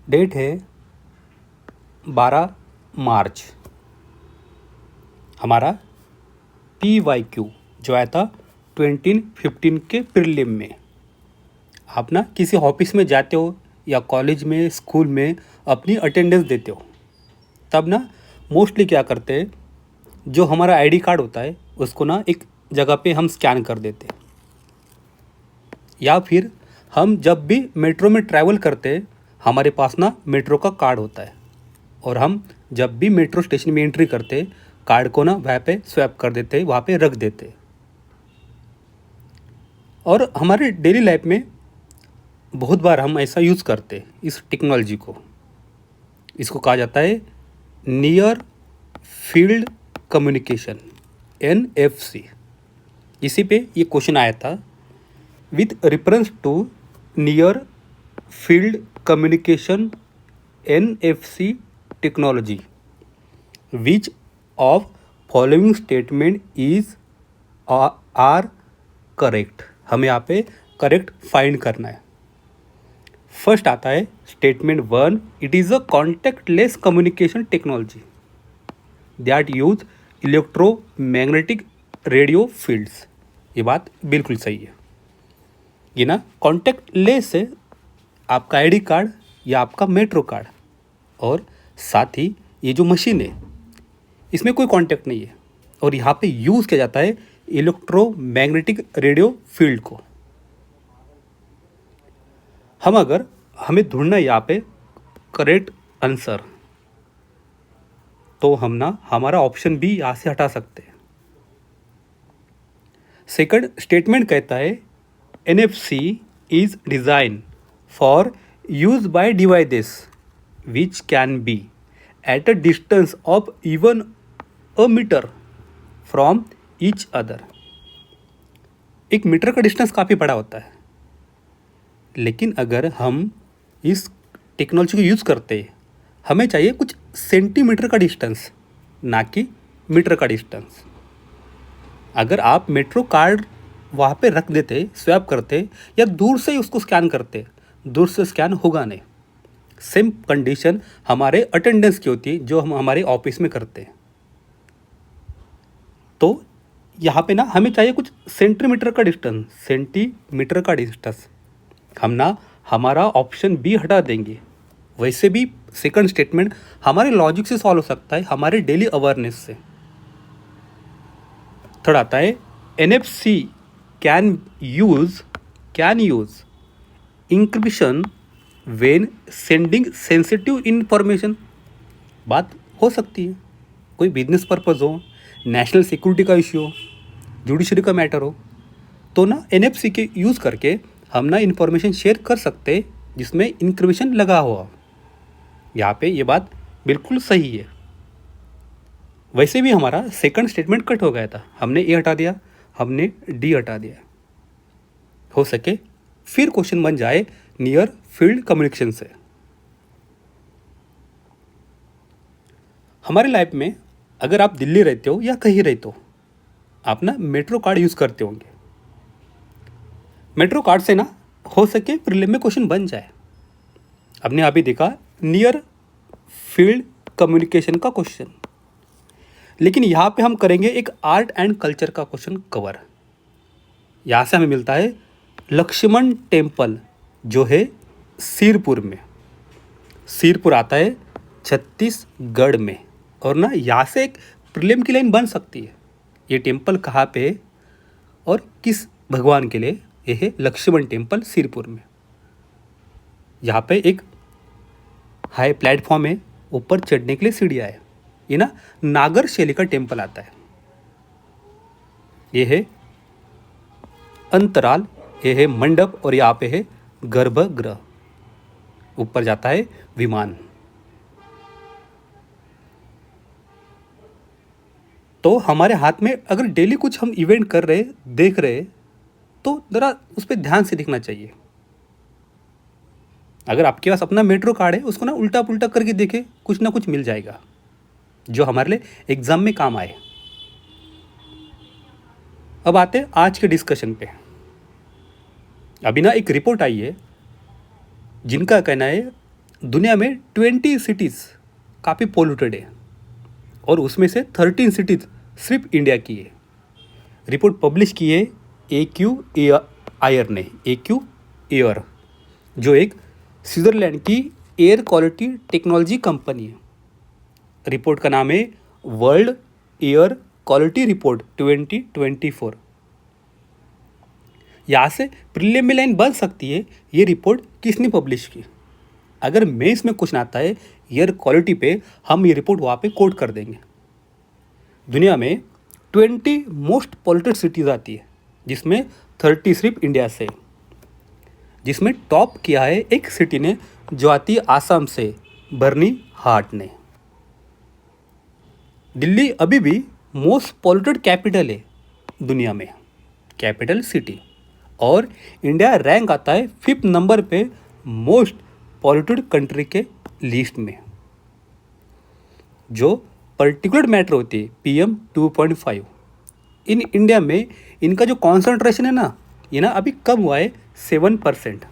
Date है 12 मार्च। हमारा PYQ जो आया था 2015 के प्रीलिम में। आप ना किसी ऑफिस में जाते हो या कॉलेज में स्कूल में अपनी अटेंडेंस देते हो, तब ना मोस्टली क्या करते हैं, जो हमारा आईडी कार्ड होता है उसको ना एक जगह पे हम स्कैन कर देते हैं, या फिर हम जब भी मेट्रो में ट्रैवल करते हैं हमारे पास ना मेट्रो का कार्ड होता है, और हम जब भी मेट्रो स्टेशन में एंट्री करते हैं कार्ड को ना वहाँ पे स्वैप कर देते हैं, वहाँ पे रख देते हैं। और हमारे डेली लाइफ में बहुत बार हम ऐसा यूज़ करते हैं इस टेक्नोलॉजी को। इसको कहा जाता है नियर फील्ड कम्युनिकेशन, NFC। इसी पे ये क्वेश्चन आया था, with reference to near field communication NFC technology which of following statement is are correct. हमें यहाँ पे करेक्ट फाइंड करना है। फर्स्ट आता है statement 1, it is a contactless communication technology that use electromagnetic radio fields. ये बात बिल्कुल सही है। ये ना कॉन्टैक्टलेस है आपका आईडी कार्ड या आपका मेट्रो कार्ड, और साथ ही ये जो मशीन है इसमें कोई कांटेक्ट नहीं है, और यहाँ पे यूज़ किया जाता है इलेक्ट्रोमैग्नेटिक रेडियो फील्ड को। हमें ढूंढना है यहाँ पे करेक्ट आंसर, तो हम ना हमारा ऑप्शन बी यहाँ से हटा सकते हैं। सेकंड स्टेटमेंट कहता है NFC is design for use by devices which can be at a distance of even a metre from each other. एक मीटर का डिस्टेंस काफ़ी बड़ा होता है, लेकिन अगर हम इस टेक्नोलॉजी को यूज़ करते हैं हमें चाहिए कुछ सेंटीमीटर का डिस्टेंस, ना कि मीटर का डिस्टेंस। अगर आप मेट्रो कार्ड वहाँ पे रख देते, स्वैप करते, या दूर से ही उसको स्कैन करते, दूर से स्कैन होगा नहीं। सेम कंडीशन हमारे अटेंडेंस की होती है जो हम हमारे ऑफिस में करते हैं। तो यहाँ पे ना हमें चाहिए कुछ सेंटीमीटर का डिस्टेंस। हम ना हमारा ऑप्शन बी हटा देंगे। वैसे भी सेकंड स्टेटमेंट हमारे लॉजिक से सॉल्व हो सकता है, हमारे डेली अवेयरनेस से। थर्ड आता है NFC can use encryption when sending sensitive information. बात हो सकती है, कोई बिजनेस पर्पज़ हो, नेशनल सिक्योरिटी का इश्यू हो, जुडिशरी का मैटर हो, तो ना NFC के यूज़ करके हम ना इन्फॉर्मेशन शेयर कर सकते हैं जिसमें इंक्रिप्शन लगा हुआ। यहाँ पे ये बात बिल्कुल सही है। वैसे भी हमारा सेकंड स्टेटमेंट कट हो गया था, हमने ए हटा दिया, हमने डी हटा दिया। हो सके फिर क्वेश्चन बन जाए नियर फील्ड कम्युनिकेशन से। हमारे लाइफ में अगर आप दिल्ली रहते हो या कहीं रहते हो, आप ना मेट्रो कार्ड यूज़ करते होंगे। मेट्रो कार्ड से ना हो सके प्रीलिम में क्वेश्चन बन जाए। आपने अभी देखा नियर फील्ड कम्युनिकेशन का क्वेश्चन, लेकिन यहाँ पे हम करेंगे एक आर्ट एंड कल्चर का क्वेश्चन कवर। यहाँ से हमें मिलता है लक्ष्मण टेम्पल जो है सिरपुर में। सिरपुर आता है छत्तीसगढ़ में, और ना यहाँ से एक प्रीलिम की लाइन बन सकती है, ये टेम्पल कहाँ पे है और किस भगवान के लिए। यह है लक्ष्मण टेम्पल सिरपुर में। यहाँ पे एक हाई प्लेटफॉर्म है, ऊपर चढ़ने के लिए सीढ़ियाँ है। ये ना नागर शैली का टेम्पल आता है। ये है अंतराल, ये है मंडप, और यहाँ पे है गर्भगृह। ऊपर जाता है विमान। तो हमारे हाथ में अगर डेली कुछ हम इवेंट कर रहे, देख रहे, तो ज़रा उस पर ध्यान से देखना चाहिए। अगर आपके पास अपना मेट्रो कार्ड है उसको ना उल्टा पुल्टा करके देखे, कुछ ना कुछ मिल जाएगा जो हमारे लिए एग्जाम में काम आए। अब आते हैं आज के डिस्कशन पे। अभी ना एक रिपोर्ट आई है जिनका कहना है दुनिया में 20 सिटीज़ काफ़ी पोल्यूटेड है और उसमें से 13 सिटीज़ सिर्फ इंडिया की है। रिपोर्ट पब्लिश की है AQAir ने, AQAir जो एक स्विट्ज़रलैंड की एयर क्वालिटी टेक्नोलॉजी कंपनी है। रिपोर्ट का नाम है वर्ल्ड एयर क्वालिटी रिपोर्ट 2024। यहाँ से प्रीलिमिनरी लाइन बन सकती है, ये रिपोर्ट किसने पब्लिश की। अगर मेंस में क्वेश्चन आता है एयर क्वालिटी पे, हम ये रिपोर्ट वहाँ पे कोट कर देंगे। दुनिया में 20 मोस्ट पॉल्यूटेड सिटीज़ आती है, जिसमें 30 सिर्फ इंडिया से, जिसमें टॉप किया है एक सिटी ने जो आती है आसाम से, बर्नी हाट ने। दिल्ली अभी भी मोस्ट पॉल्यूटेड कैपिटल है दुनिया में, कैपिटल सिटी, और इंडिया रैंक आता है 5th नंबर पे मोस्ट पॉल्यूटेड कंट्री के लिस्ट में। जो पर्टिकुलर मैटर होती है PM 2.5, इन इंडिया में इनका जो कॉन्सेंट्रेशन है ना, ये ना अभी कम हुआ है 7%।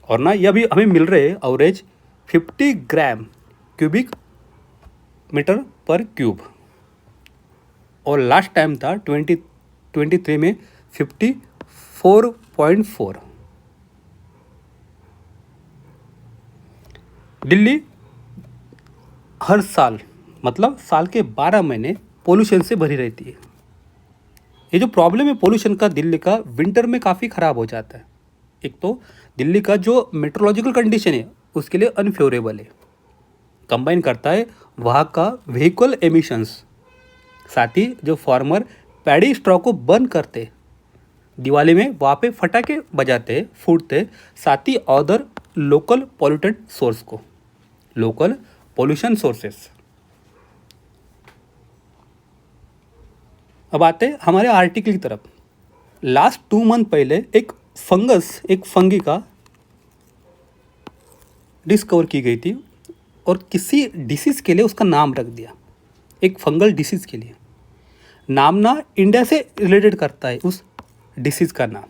और ना ये अभी हमें मिल रहे हैं एवरेज 50 ग्राम क्यूबिक मीटर पर क्यूब, और लास्ट टाइम था 2023 में 54.4। दिल्ली हर साल मतलब साल के 12 महीने पोल्यूशन से भरी रहती है। ये जो प्रॉब्लम है पोल्यूशन का, दिल्ली का विंटर में काफ़ी ख़राब हो जाता है। एक तो दिल्ली का जो मेट्रोलॉजिकल कंडीशन है उसके लिए अनफेवरेबल है, कंबाइन करता है वहाँ का व्हीकल एमिशंस, साथ ही जो फार्मर पैडी स्ट्रॉ को बर्न करते, दिवाली में वहाँ पे फटाके बजाते फूटते, साथ ही अदर लोकल पॉल्यूटेंट सोर्स को, लोकल पोल्यूशन सोर्सेस। अब आते हमारे आर्टिकल की तरफ। लास्ट 2 मंथ पहले एक फंगी का डिस्कवर की गई थी और किसी डिसीज़ के लिए उसका नाम रख दिया, एक फंगल डिसीज़ के लिए। नाम ना इंडिया से रिलेटेड करता है उस डिसीज़ का नाम।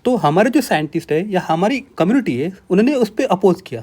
तो हमारे जो साइंटिस्ट है या हमारी कम्युनिटी है, उन्होंने उस पर अपोज किया।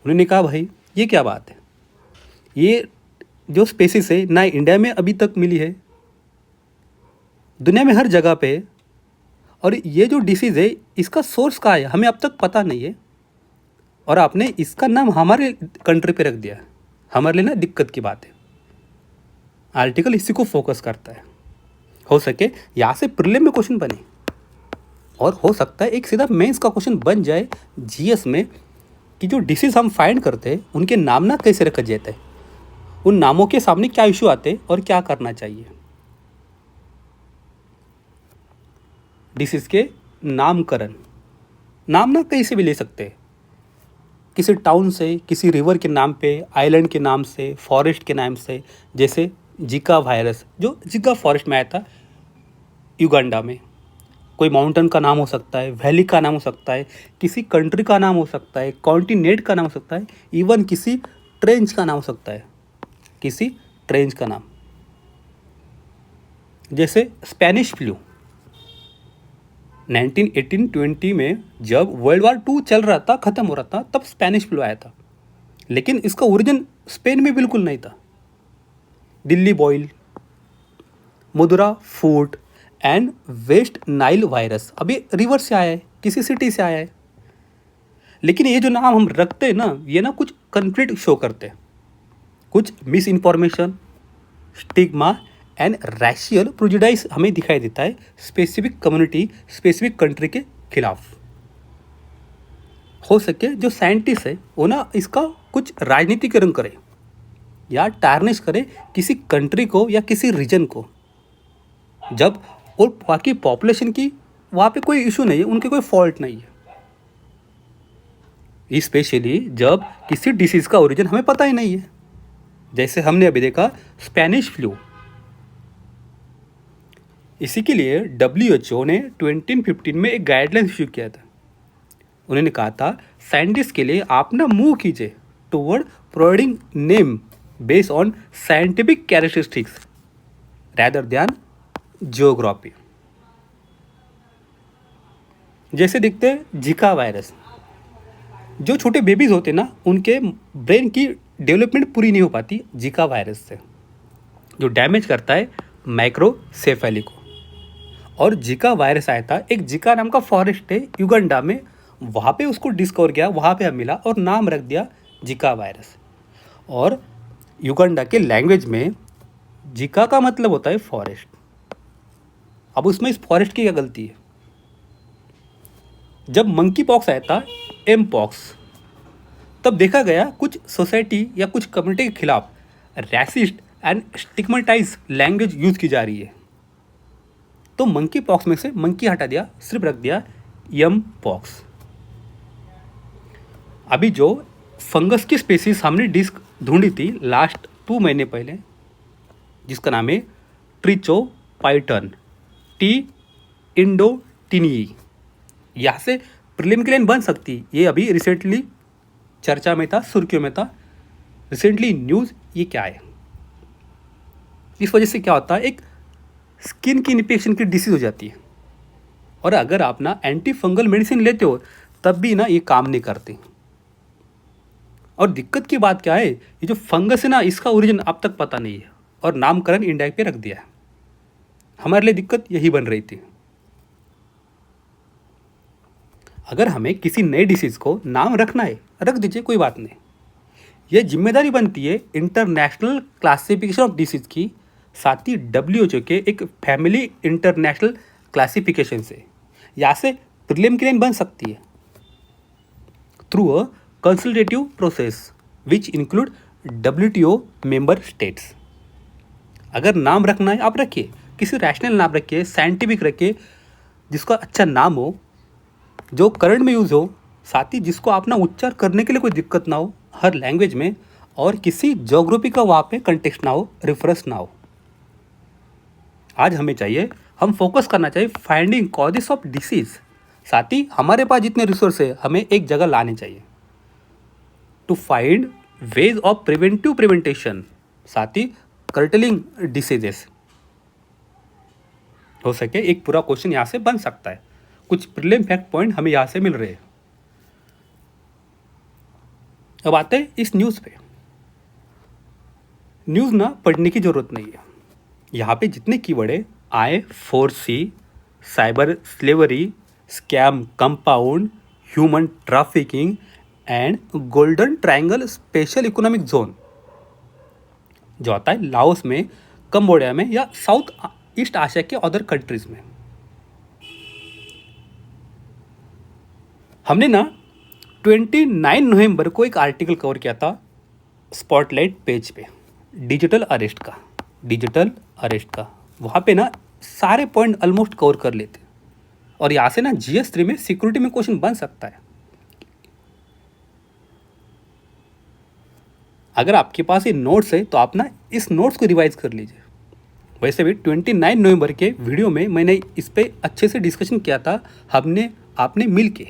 उन्होंने कहा भाई ये क्या बात है, ये जो स्पेसिस है ना इंडिया में अभी तक मिली है, दुनिया में हर जगह पे है, और ये जो डिसीज़ है इसका सोर्स कहाँ है हमें अब तक पता नहीं है, और आपने इसका नाम हमारे कंट्री पे रख दिया। हमारे लिए ना दिक्कत की बात है। आर्टिकल इसी को फोकस करता है। हो सके यहाँ से प्रीलिम में क्वेश्चन बने, और हो सकता है एक सीधा मेंस का क्वेश्चन बन जाए GS में कि जो डिसीज़ हम फाइंड करते हैं उनके नाम ना कैसे रखे जाते हैं, उन नामों के सामने क्या इशू आते हैं और क्या करना चाहिए। डिसीज़ के नामकरण, नाम ना कैसे भी ले सकते हैं, किसी टाउन से, किसी रिवर के नाम पे, आइलैंड के नाम से, फॉरेस्ट के नाम से। जैसे जिका वायरस जो जिका फॉरेस्ट में आया था युगांडा में, कोई माउंटेन का नाम हो सकता है, वैली का नाम हो सकता है, किसी कंट्री का नाम हो सकता है, कॉन्टिनेंट का नाम हो सकता है, इवन किसी ट्रेंच का नाम हो सकता है, किसी ट्रेंच का नाम। जैसे स्पेनिश फ्लू 1918-20 में जब वर्ल्ड वॉर 2 चल रहा था, ख़त्म हो रहा था, तब स्पेनिश फ्लू आया था, लेकिन इसका ओरिजिन स्पेन में बिल्कुल नहीं था। Delhi boil, Madura foot and West Nile virus अभी रिवर से आया है, किसी सिटी से आया है। लेकिन ये जो नाम हम रखते हैं ना, ये ना कुछ कन्फ्लिक्ट शो करते हैं, कुछ misinformation, stigma and racial prejudice हमें दिखाई देता है स्पेसिफिक कम्युनिटी, स्पेसिफिक कंट्री के खिलाफ। हो सके जो साइंटिस्ट है वो ना इसका कुछ राजनीतिकरण करे या टार्निश करे किसी कंट्री को या किसी रीजन को, जब और बाकी पॉपुलेशन की वहाँ पे कोई इशू नहीं है, उनके कोई फॉल्ट नहीं है। स्पेशली जब किसी डिसीज़ का ओरिजिन हमें पता ही नहीं है, जैसे हमने अभी देखा स्पेनिश फ्लू। इसी के लिए WHO ने 2015 में एक गाइडलाइन इशू किया था। उन्होंने कहा था साइंटिस्ट के लिए आप ना मूव कीजिए toward providing name based on scientific characteristics rather than geography. जैसे दिखते हैं जिका वायरस। जो छोटे बेबीज़ होते हैं ना, उनके ब्रेन की डेवलपमेंट पूरी नहीं हो पाती जिका वायरस से, जो डैमेज करता है माइक्रोसेफेली को। और जिका वायरस आया था, एक जिका नाम का फॉरेस्ट है युगांडा में, वहाँ पे उसको डिस्कवर किया, वहाँ पे मिला और नाम रख दिया जिका वायरस। और युगांडा के लैंग्वेज में जिका का मतलब होता है फॉरेस्ट। अब उसमें इस फॉरेस्ट की क्या गलती है? जब मंकी पॉक्स आया था, एम पॉक्स, तब देखा गया कुछ सोसाइटी या कुछ कम्युनिटी के खिलाफ रैसिस्ट एंड स्टिग्मेटाइज लैंग्वेज यूज़ की जा रही है। तो मंकी पॉक्स में से मंकी हटा दिया, सिर्फ रख दिया यम पॉक्स। अभी जो फंगस की स्पेसीज हमने डिस्क ढूंढी थी लास्ट 2 महीने पहले, जिसका नाम है ट्रिचोपाइटन टी इंडोटिनी, यहाँ से प्रीलिम की लाइन बन सकती। ये अभी रिसेंटली चर्चा में था, सुर्खियों में था, रिसेंटली न्यूज़। ये क्या है? इस वजह से क्या होता है, एक स्किन की इन्फेक्शन की डिसीज हो जाती है। और अगर आप ना एंटी फंगल मेडिसिन लेते हो तब भी ना ये काम नहीं करते। और दिक्कत की बात क्या है, ये जो फंगस है ना, इसका ओरिजिन अब तक पता नहीं है और नामकरण इंडिया पे रख दिया है। हमारे लिए दिक्कत यही बन रही थी। अगर हमें किसी नए डिसीज़ को नाम रखना है, रख दीजिए, कोई बात नहीं। यह जिम्मेदारी बनती है इंटरनेशनल क्लासिफिकेशन ऑफ डिसीज़ की, साथ ही WHO के एक फैमिली इंटरनेशनल क्लासिफिकेशन से। यहाँ से प्रीलिम की लाइन बन सकती है through a consultative process which include WTO member states. अगर नाम रखना है आप रखिए, किसी रैशनल नाम रखिए, साइंटिफिक रखिए, जिसका अच्छा नाम हो, जो करंट में यूज़ हो, साथ ही जिसको आप ना उच्चार करने के लिए कोई दिक्कत ना हो हर लैंग्वेज में, और किसी ज्योग्राफी का वहाँ पे कंटेक्स्ट ना हो, रेफरेंस ना हो। आज हमें चाहिए, हम फोकस करना चाहिए फाइंडिंग कॉजेस ऑफ डिसीज। साथ ही हमारे पास जितने रिसोर्स है हमें एक जगह लाने चाहिए to find ways of preventive preventation, साथ ही कर्टलिंग डिसीजेस। हो सके एक पूरा क्वेश्चन यहाँ से बन सकता है, कुछ प्रीलिम फैक्ट पॉइंट हमें यहाँ से मिल रहे हैं। अब आते हैं इस न्यूज़ पे। न्यूज़ ना पढ़ने की ज़रूरत नहीं है। यहाँ पे जितने कीवर्ड है, I4C, cyber slavery, scam compound, human trafficking and golden triangle special economic zone, जो आता है लाओस में, कंबोडिया में या साउथ ईस्ट एशिया के अदर कंट्रीज में। हमने ना 29 नवंबर को एक आर्टिकल कवर किया था स्पॉटलाइट पेज पे, डिजिटल अरेस्ट का। वहाँ पे ना सारे पॉइंट ऑलमोस्ट कवर कर लेते। और यहाँ से ना GS3 में सिक्योरिटी में क्वेश्चन बन सकता है। अगर आपके पास ये नोट्स है तो आप ना इस नोट्स को रिवाइज कर लीजिए। वैसे भी 29 नवंबर के वीडियो में मैंने इस पर अच्छे से डिस्कशन किया था, आपने मिल के।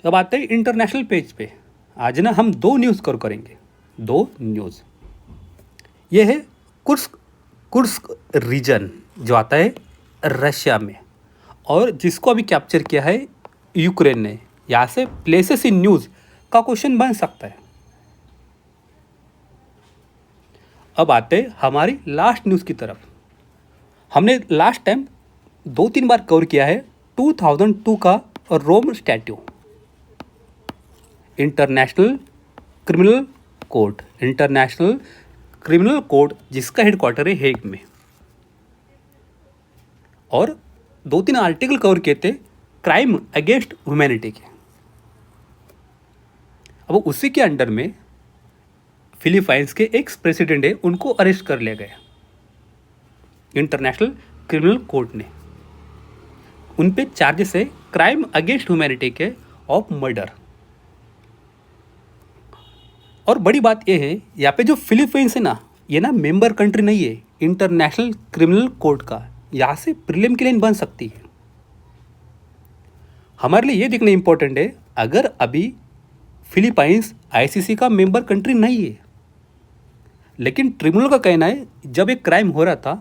अब आते हैं इंटरनेशनल पेज पे। आज ना हम 2 न्यूज़ कवर करेंगे, 2 न्यूज़। ये है कुर्स्क रीजन, जो आता है रशिया में, और जिसको अभी कैप्चर किया है यूक्रेन ने। यहाँ से प्लेसेस इन न्यूज़ का क्वेश्चन बन सकता है। अब आते हैं हमारी लास्ट न्यूज़ की तरफ। हमने लास्ट टाइम 2-3 बार कवर किया है 2002 का रोम स्टैट्यू, इंटरनेशनल क्रिमिनल कोर्ट, जिसका हेडक्वार्टर है हेग में। और 2-3 आर्टिकल कवर किए थे क्राइम अगेंस्ट ह्यूमैनिटी के। अब उसी के अंडर में फिलीपाइंस के एक्स प्रेसिडेंट है, उनको अरेस्ट कर लिया गया इंटरनेशनल क्रिमिनल कोर्ट ने। उन पे चार्जेस है क्राइम अगेंस्ट ह्यूमैनिटी के ऑफ मर्डर। और बड़ी बात यह है, यहाँ पे जो फिलीपाइंस है ना, ये ना मेंबर कंट्री नहीं है इंटरनेशनल क्रिमिनल कोर्ट का। यहाँ से प्रीलिम की लाइन बन सकती है। हमारे लिए ये देखना इंपॉर्टेंट है, अगर अभी फिलीपाइंस ICC का मेंबर कंट्री नहीं है, लेकिन ट्रिब्यूनल का कहना है जब एक क्राइम हो रहा था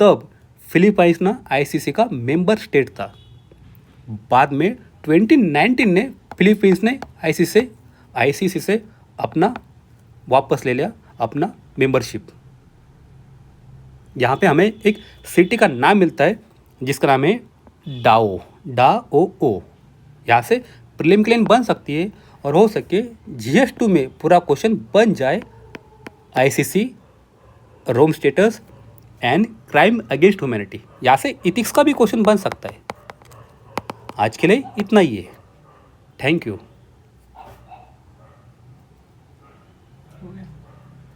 तब फिलीपाइंस ना आईसीसी का मेंबर स्टेट था। बाद में 2019 ने फिलीपींस ने आईसीसी से अपना वापस ले लिया अपना मेंबरशिप। यहाँ पे हमें एक सिटी का नाम मिलता है जिसका नाम है डाओ। यहाँ से प्रीलिम के लिए बन सकती है और हो सके GS2 में पूरा क्वेश्चन बन जाए ICC, Rome status and crime against humanity. यहाँ से इथिक्स का भी क्वेश्चन बन सकता है। आज के लिए इतना ही है। Thank you.